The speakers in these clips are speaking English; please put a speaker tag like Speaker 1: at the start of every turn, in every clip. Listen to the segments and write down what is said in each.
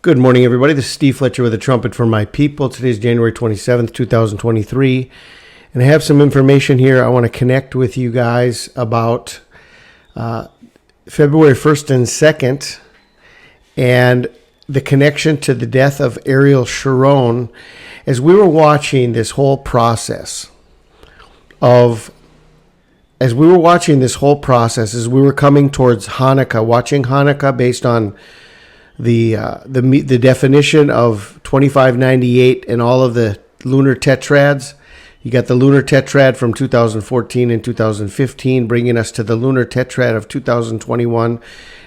Speaker 1: Good morning, everybody. This is Steve Fletcher with a trumpet for my people. Today is January 27th, 2023. And I have some information here I want to connect with you guys about February 1st and 2nd and the connection to the death of Ariel Sharon. As we were watching this whole process as we were coming towards Hanukkah, watching Hanukkah based on the definition of 2598 and all of the lunar tetrads. You got the lunar tetrad from 2014 and 2015, bringing us to the lunar tetrad of 2021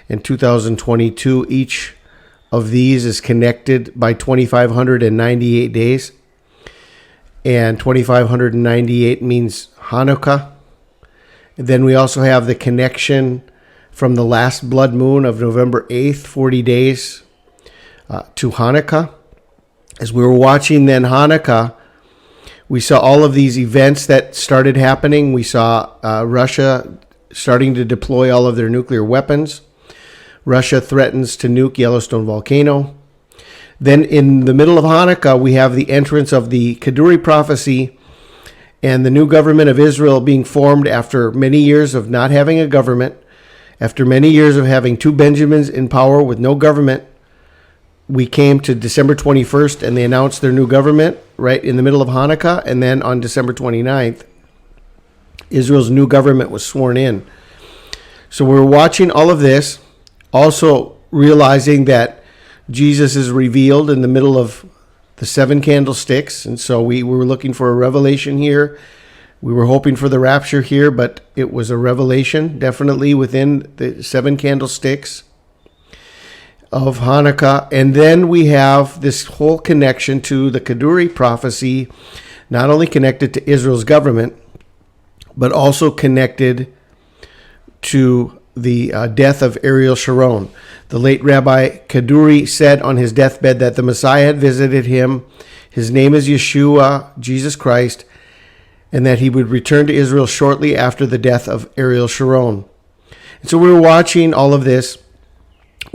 Speaker 1: and 2022. Each of these is connected by 2598 days, and 2598 means Hanukkah. And then we also have the connection from the last blood moon of November 8th, 40 days to Hanukkah. As we were watching then Hanukkah, we saw all of these events that started happening. We saw Russia starting to deploy all of their nuclear weapons. Russia threatens to nuke Yellowstone volcano. Then in the middle of Hanukkah, we have the entrance of the Kaduri prophecy and the new government of Israel being formed after many years of not having a government. After many years of having two Benjamins in power with no government, we came to December 21st and they announced their new government right in the middle of Hanukkah. And then on December 29th, Israel's new government was sworn in. So we're watching all of this, also realizing that Jesus is revealed in the middle of the seven candlesticks. And so we were looking for a revelation here. We were hoping for the rapture here, but it was a revelation, definitely within the seven candlesticks of Hanukkah. And then we have this whole connection to the Kaduri prophecy, not only connected to Israel's government, but also connected to the death of Ariel Sharon. The late Rabbi Kaduri said on his deathbed that the Messiah had visited him. His name is Yeshua, Jesus Christ, and that he would return to Israel shortly after the death of Ariel Sharon. And so we were watching all of this,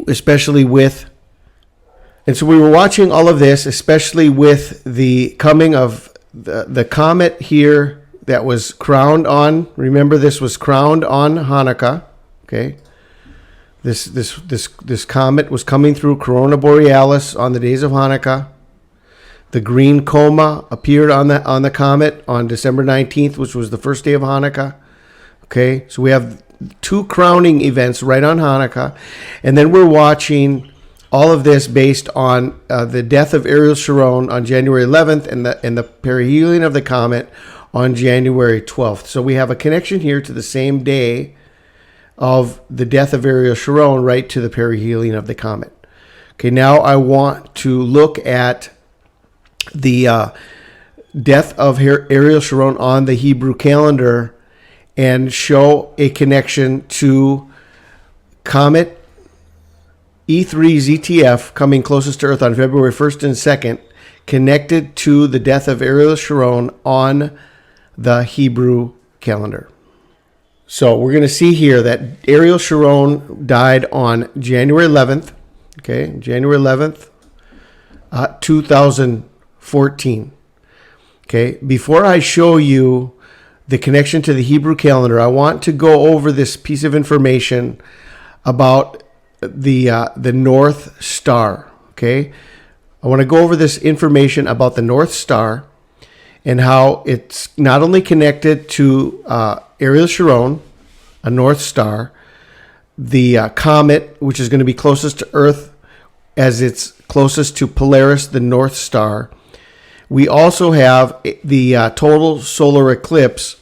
Speaker 1: especially with the coming of the comet here that was crowned on. Remember, this was crowned on Hanukkah. Okay, this comet was coming through Corona Borealis on the days of Hanukkah. The green coma appeared on the comet on December 19th, which was the first day of Hanukkah. Okay, so we have two crowning events right on Hanukkah. And then we're watching all of this based on the death of Ariel Sharon on January 11th and the perihelion of the comet on January 12th. So we have a connection here to the same day of the death of Ariel Sharon right to the perihelion of the comet. Okay, now I want to look at the death of Ariel Sharon on the Hebrew calendar and show a connection to Comet E3 ZTF coming closest to Earth on February 1st and 2nd, connected to the death of Ariel Sharon on the Hebrew calendar. So we're going to see here that Ariel Sharon died on January 11th, okay, January 11th, 2014. Okay, before I show you the connection to the Hebrew calendar, I want to go over this piece of information about the North Star. Okay, I want to go over this information about the North Star and how it's not only connected to Ariel Sharon, a North Star, the comet, which is going to be closest to Earth as it's closest to Polaris, the North Star. We also have the total solar eclipse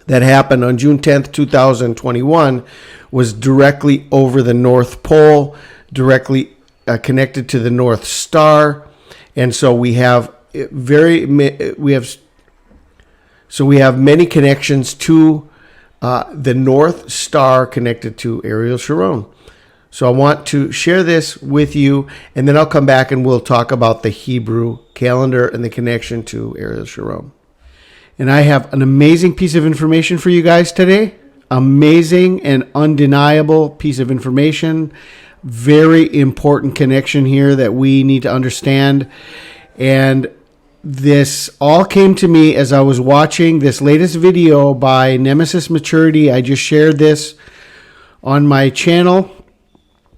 Speaker 1: that happened on June 10th, 2021, was directly over the North Pole, directly connected to the North Star. And so we have many connections to the North Star connected to Ariel Sharon. So I want to share this with you, and then I'll come back and we'll talk about the Hebrew calendar and the connection to Ariel Sharon. And I have an amazing piece of information for you guys today. Amazing and undeniable piece of information. Very important connection here that we need to understand. And this all came to me as I was watching this latest video by Nemesis Maturity. I just shared this on my channel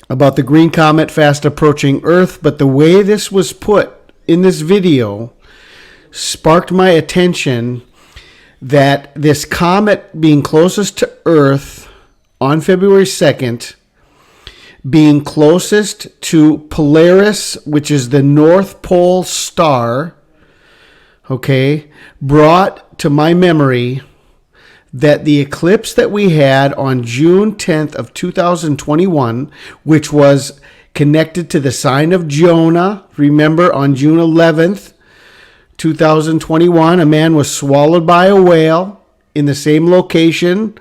Speaker 1: about the green comet fast approaching Earth. But the way this was put in this video sparked my attention that this comet being closest to Earth on February 2nd, being closest to Polaris, which is the North Pole star, okay, brought to my memory that the eclipse that we had on June 10th of 2021, which was connected to the sign of Jonah. Remember, on June 11th, 2021, a man was swallowed by a whale in the same location,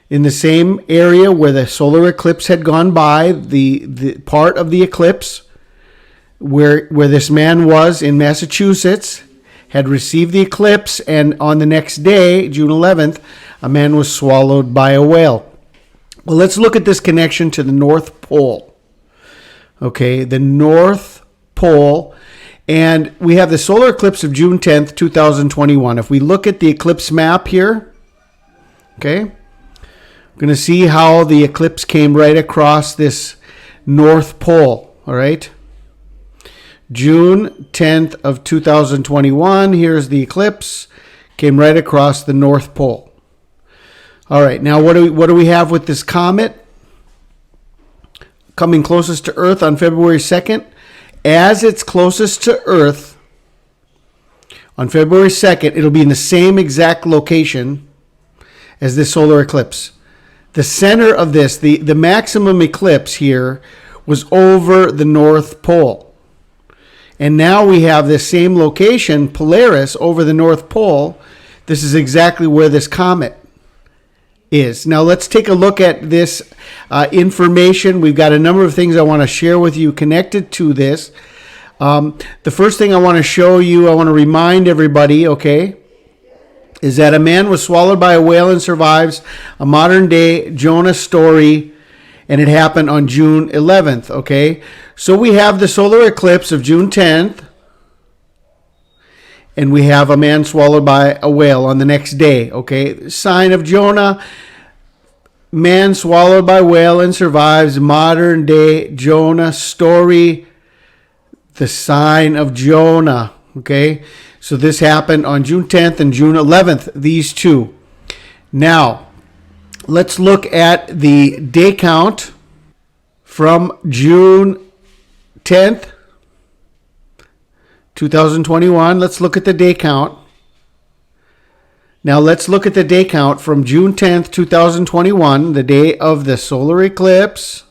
Speaker 1: in the same area where the solar eclipse had gone by, the part of the eclipse where this man was in Massachusetts, had received the eclipse, and on the next day, June 11th, a man was swallowed by a whale. Well, let's look at this connection to the North Pole. Okay, the North Pole. And we have the solar eclipse of June 10th, 2021. If we look at the eclipse map here, okay, we're going to see how the eclipse came right across this North Pole, all right? June 10th of 2021, here's the eclipse, came right across the North Pole. All right, now what do we have with this comet coming closest to Earth on February 2nd? As it's closest to Earth on February 2nd, it'll be in the same exact location as this solar eclipse. The center of this, the maximum eclipse here, was over the North Pole. And now we have this same location, Polaris, over the North Pole. This is exactly where this comet is. Now let's take a look at this information. We've got a number of things I want to share with you connected to this. The first thing I want to show you, I want to remind everybody, okay, is that a man was swallowed by a whale and survives, a modern day Jonah story, and it happened on June 11th, okay? So we have the solar eclipse of June 10th, and we have a man swallowed by a whale on the next day, okay? Sign of Jonah, man swallowed by whale and survives, modern day Jonah story, the sign of Jonah, okay? So this happened on June 10th and June 11th, these two. Now, let's look at the day count from June 10th, 2021. Let's look at the day count. Now let's look at the day count from June 10th, 2021, the day of the solar eclipse,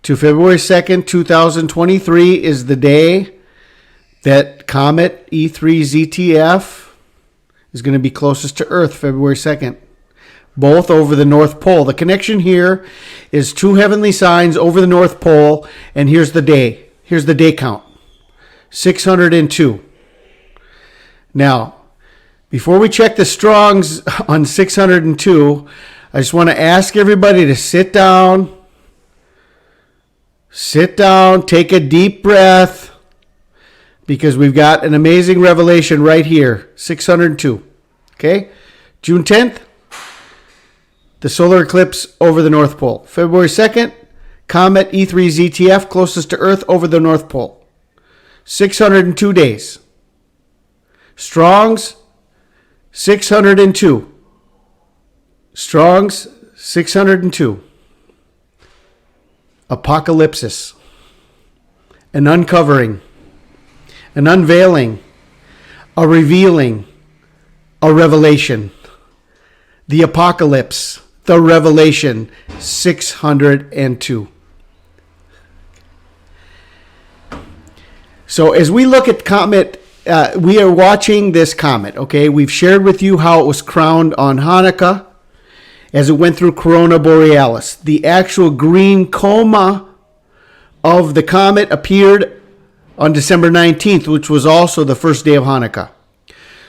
Speaker 1: to February 2nd, 2023 is the day that Comet E3ZTF is going to be closest to Earth, February 2nd. Both over the North Pole. The connection here is two heavenly signs over the North Pole, and here's the day. Here's the day count, 602. Now, before we check the Strongs on 602, I just want to ask everybody to sit down, take a deep breath, because we've got an amazing revelation right here, 602. Okay? June 10th, the solar eclipse over the North Pole. February 2nd, Comet E3ZTF closest to Earth over the North Pole. 602 days. Strong's 602. Strong's 602. Apokalupsis. An uncovering. An unveiling. A revealing. A revelation. The apocalypse. The revelation. 602. So as we look at Comet, we are watching this comet, okay? We've shared with you how it was crowned on Hanukkah as it went through Corona Borealis. The actual green coma of the comet appeared on December 19th, which was also the first day of Hanukkah.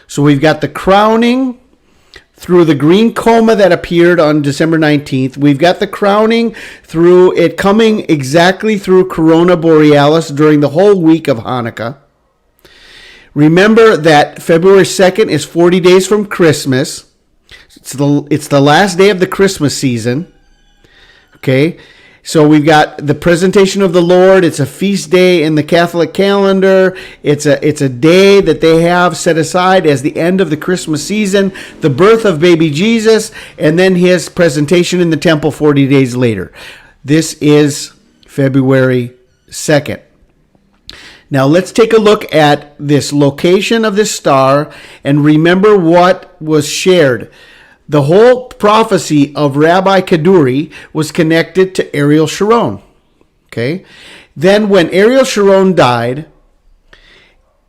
Speaker 1: So we've got the crowning through the green coma that appeared on December 19th. We've got the crowning through it coming exactly through Corona Borealis during the whole week of Hanukkah. Remember that February 2nd is 40 days from Christmas. It's the last day of the Christmas season. Okay, so we've got the presentation of the Lord. It's a feast day in the Catholic calendar. It's a day that they have set aside as the end of the Christmas season, the birth of baby Jesus, and then his presentation in the temple 40 days later. This is February 2nd. Now let's take a look at this location of this star and remember what was shared. The whole prophecy of Rabbi Kaduri was connected to Ariel Sharon. Okay? Then when Ariel Sharon died,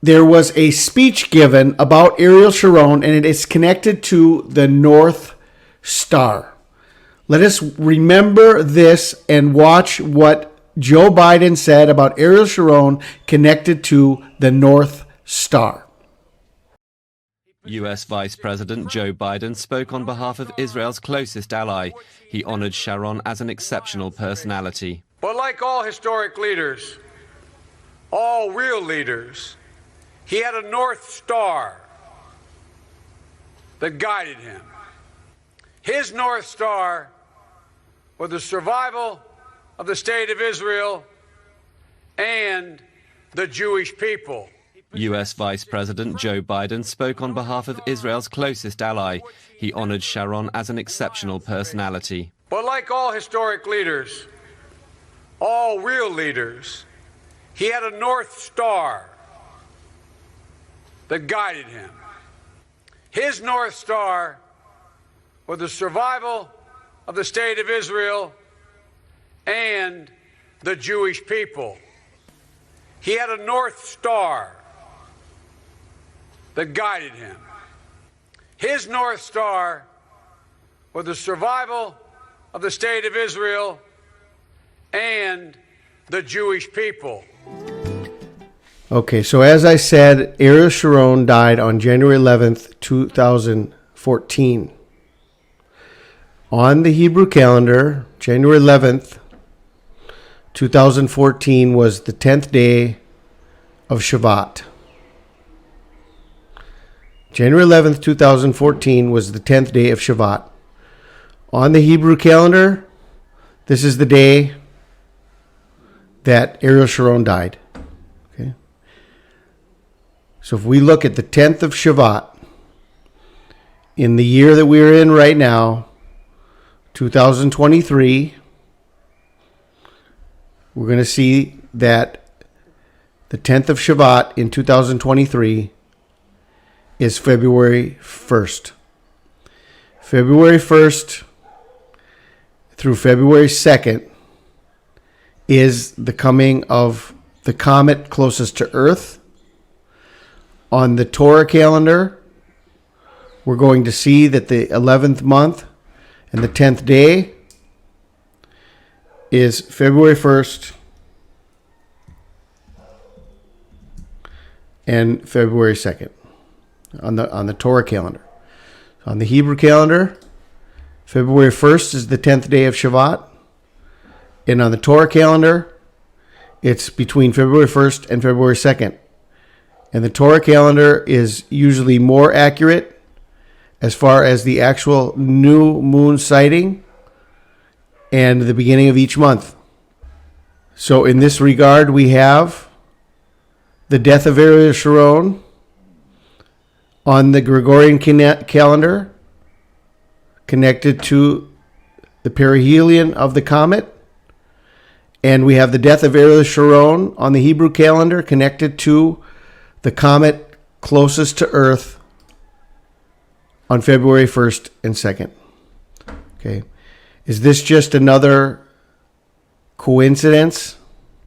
Speaker 1: there was a speech given about Ariel Sharon, and it is connected to the North Star. Let us remember this and watch what Joe Biden said about Ariel Sharon connected to the North Star.
Speaker 2: U.S. Vice President Joe Biden spoke on behalf of Israel's closest ally. He honored Sharon as an exceptional personality.
Speaker 3: But like all historic leaders, all real leaders, he had a North Star that guided him. His North Star was the survival of the state of Israel and the Jewish people.
Speaker 2: U.S. Vice President Joe Biden spoke on behalf of Israel's closest ally. He honored Sharon as an exceptional personality.
Speaker 3: But like all historic leaders, all real leaders, he had a North Star that guided him. His North Star was the survival of the state of Israel and the Jewish people. He had a North Star that guided him. His North Star was the survival of the state of Israel and the Jewish people.
Speaker 1: Okay, so as I said, Ariel Sharon died on January 11th, 2014. On the Hebrew calendar, January 11th, 2014 was the 10th day of Shavat. January 11th, 2014 was the 10th day of Shavat. On the Hebrew calendar, this is the day that Ariel Sharon died. Okay. So if we look at the 10th of Shavat, in the year that we're in right now, 2023, we're going to see that the 10th of Shavat in 2023 is February 1st. February 1st through February 2nd is the coming of the comet closest to Earth. On the Torah calendar, we're going to see that the 11th month and the 10th day is February 1st and February 2nd on the Torah calendar. On the Hebrew calendar, February 1st is the 10th day of Shavat. And on the Torah calendar, it's between February 1st and February 2nd. And the Torah calendar is usually more accurate as far as the actual new moon sighting and the beginning of each month. So in this regard, we have the death of Ariel Sharon on the Gregorian calendar, connected to the perihelion of the comet. And we have the death of Ariel Sharon on the Hebrew calendar, connected to the comet closest to Earth on February 1st and 2nd. Okay. Is this just another coincidence